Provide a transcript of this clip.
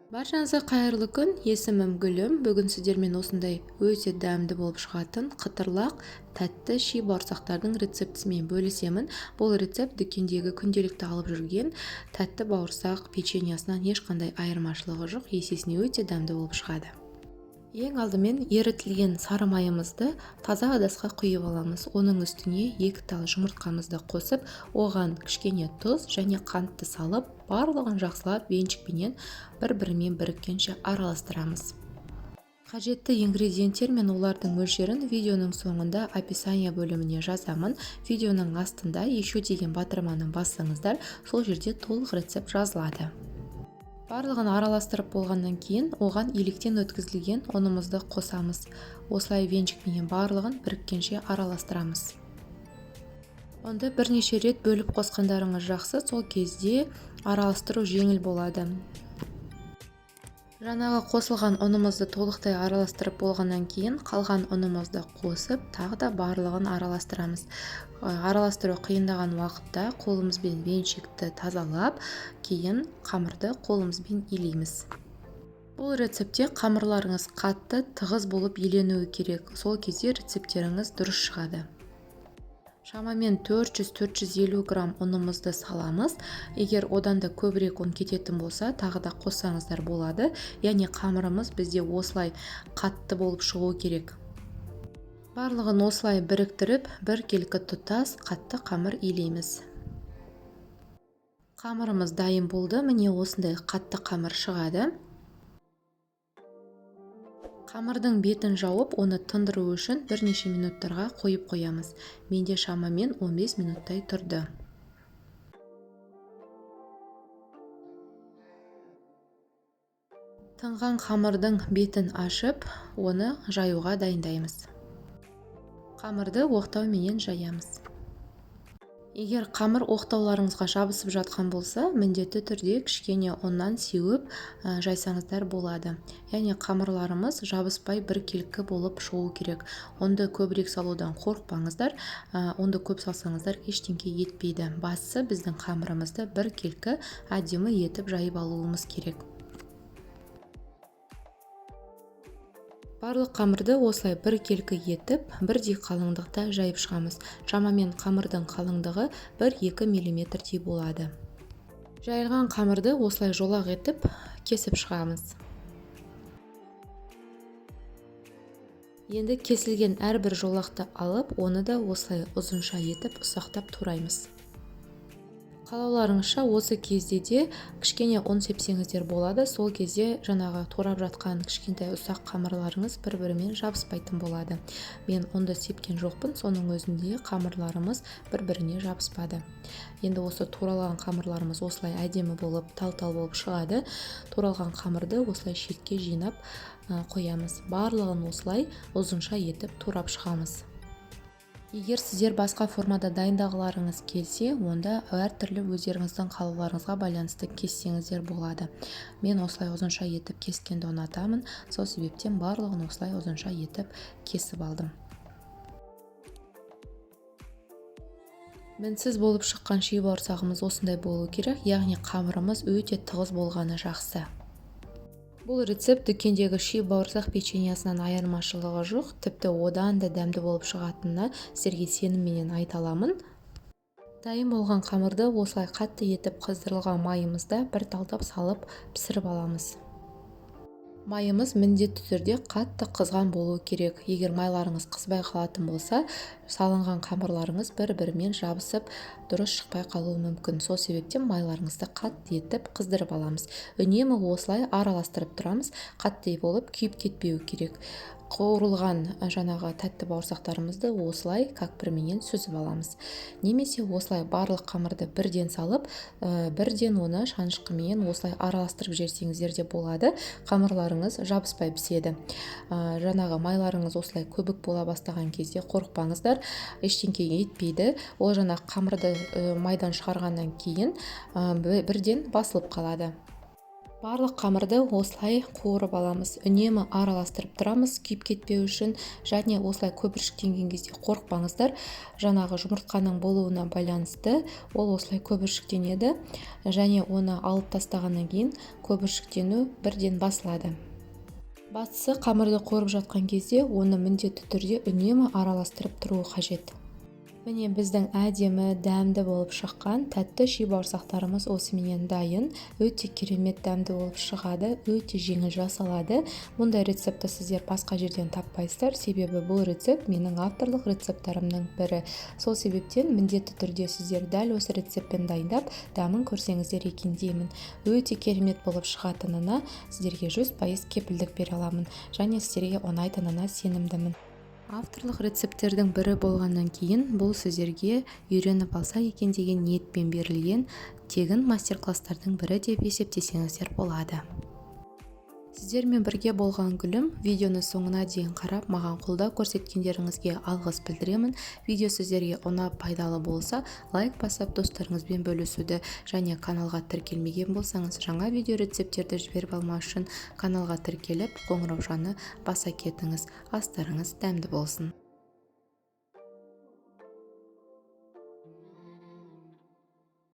Баршаңызға қайырлы күн, есімім Гүлім. Бүгін сіздермен осындай өте дәмді болып шығатын қытырлақ, тәтті ши бауырсақтардың рецептісімен бөлісемін. Бұл рецепт дүкендегі күнделікті алып жүрген тәтті бауырсақ печеньясынан ешқандай айырмашылығы жоқ, есесіне өте дәмді болып шығады. Ең алдымен ерітілген сары майымызды таза ыдысқа құйып аламыз. Оның үстіне 2 тал жұмыртқамызды қосып, оған кішкене тұз және қантты салып, барлығын жақсылап венчикпенен бір-бірімен біріккенше араластырамыз. Қажетті ингредиенттер мен олардың мөлшерін видеоның соңында описание бөліміне жазамын. Видеоның астында еще деген батырманы бассаңыздар, сол жерде толық рецепт жазылады. Барлығын араластырып болғаннан кейін оған електен өткізілген ұнымызды қосамыз. Осылай венчикпенен барлығын біріккенше араластырамыз. Ұнды бірнеше рет бөліп қосқандарыңыз жақсы, сол кезде араластыру жеңіл болады. Жаңағы қосылған ұнымызды толықтай араластырып болғаннан кейін қалған ұнымызды қосып, тағы да барлығын араластырамыз. Араластыру қиындаған уақытта қолымызбен венчикті тазалап, кейін қамырды қолымызбен илейміз. Бұл рецептте қамырларыңыз қатты, тығыз болып иленуі керек. Сол кезде рецептеріңіз дұрыс шығады. Шамамен 400-450 грамм ұнымызды саламыз. Егер одан да көбірек ұн кететін болса, тағы да қоссаңыздар болады. Яғни қамырымыз бізде осылай қатты болып шығу керек. Барлығын осылай біріктіріп, біркелкі тұтас қатты қамыр илейміз. Қамырымыз дайын болды. Міне осындай қатты қамыр шығады. Қамырдың бетін жауып, оны тындыру үшін бірнеше минуттарға қойып қоямыз. Менде шамамен 15 минуттай тұрды. Тынған қамырдың бетін ашып, оны жаюға дайындаймыз. Қамырды оқтауменен жаямыз. Егер қамыр оқтауларыңызға жабысып жатқан болса, міндетті түрде кішкене ұннан сеуіп жайсаңыздар болады. Яғни қамырларымыз жабыспай біркелкі болып шығу керек. Онды көбірек салудан қорықпаңыздар. Онды көп салсаңыздар ештеңке етпейді. Бастысы біздің қамырымызды біркелкі әдемі етіп жайып алуымыз керек. Барлық қамырды осылай біркелкі етіп, бірдей қалыңдықта жайып шығамыз. Шамамен қамырдың қалыңдығы 1-2 мм болады. Жайылған қамырды осылай жолақ етіп кесіп шығамыз. Енді кесілген әрбір жолақты алып, оны да осылай ұзынша етіп ұсақтап тураймыз. Қалауларыңызша осы кезде де кішкене ұн сепсеңіздер болады. Сол кезде жаңағы турап жатқан кішкентай ұсақ қамырларыңыз бір-бірімен жабыспайтын болады. Мен ұнды сепкен жоқпын, соның өзінде қамырларымыз бір-біріне жабыспады. Енді осы туралған қамырларымыз осылай әдемі болып, тал-тал болып шығады. Туралған қамырды осылай шетке жинап қоямыз. Барлығын осылай ұзынша етіп турап шығамыз. Егер сіздер басқа формада дайындағыларыңыз келсе, онда әртүрлі өздеріңіздің қалауларыңызға байланысты кессеңіздер болады. Мен осылай ұзынша етіп кескенді ұнатамын, сол себептен барлығын осылай ұзынша етіп кесіп алдым. Мінсіз болып шыққан ши бауырсағымыз осындай болу керек, яғни қамырымыз өте тығыз болғаны жақсы. Бұл рецепт дүкендегі ши бауырсақ печеньясынан айырмашылығы жоқ, тіпті одан да дәмді болып шығатынына сіздерге сенімменен айта аламын. Дайын болған қамырды осылай қатты етіп қыздырылған майымызда бір талдап салып пісіріп аламыз. Майымыз міндетті түрде қатты қызған болуы керек. Егер майларыңыз қызбай қалатын болса, салынған қамырларыңыз бір-бірімен жабысып, дұрыс шықпай қалуы мүмкін. Сол себептен майларыңызды қатты етіп қыздырып аламыз. Үнемі осылай араластырып тұрамыз. Қатты болып күйіп кетпеуі керек. Қуырылған жаңағы тәтті бауырсақтарымызды осылай какпірменен сүзіп аламыз. Немесе осылай барлық қамырды бірден салып, бірден оны шанышқымен осылай араластырып жіберсеңіздер де болады. Қамырларыңыз жабыспай піседі. Жаңағы майларыңыз осылай көбік бола бастаған кезде қорықпаңыздар, ештеңке етпейді. Ол жаңағы қамырды майдан шығарғаннан кейін бірден басылып қалады. Барлық қамырды осылай қуырып аламыз. Үнемі араластырып тұрамыз, күйіп кетпеу үшін, және осылай көпіршіктенген кезде қорықпаңыздар. Жаңағы жұмыртқаның болуына байланысты ол осылай көпіршіктенеді, және оны алып тастағаннан кейін көпіршіктену бірден басылады. Бастысы қамырды қуырып жатқан кезде оны міндетті түрде үнемі араластырып тұру қажет. Міне біздің әдемі, дәмді болып шыққан тәтті ши бауырсақтарымыз осымен дайын. Өте керемет дәмді болып шығады, өте жеңіл жасалады. Мұндай рецепті сіздер басқа жерден таппайсыздар, себебі бұл рецепт менің авторлық рецепттарымның бірі. Сол себептен міндетті түрде сіздер дәл осы рецептпен дайындап, дәмін көрсеңіздер екен деймін. Өте керемет болып шығатынына сіздерге 100% кепілдік бере аламын, және сіздерге ұнайтынына сенімдімін. Авторлық рецепттердің бірі болғаннан кейін бұл сіздерге үйреніп алса екен деген ниетпен берілген тегін мастер-класстардың бірі деп есептесеңіздер болады. Сіздермен бірге болған гүлім. Видеоны соңына дейін қарап, маған қолдау көрсеткендеріңізге алғыс білдіремін. Видео сіздерге ұнап пайдалы болса, лайк басып достарыңызбен бөлісуді, және каналға тіркелмеген болсаңыз, жаңа видео рецепттерді жіберіп алмау үшін каналға тіркеліп, қоңыраушаны баса кетіңіз. Астарыңыз дәмді болсын.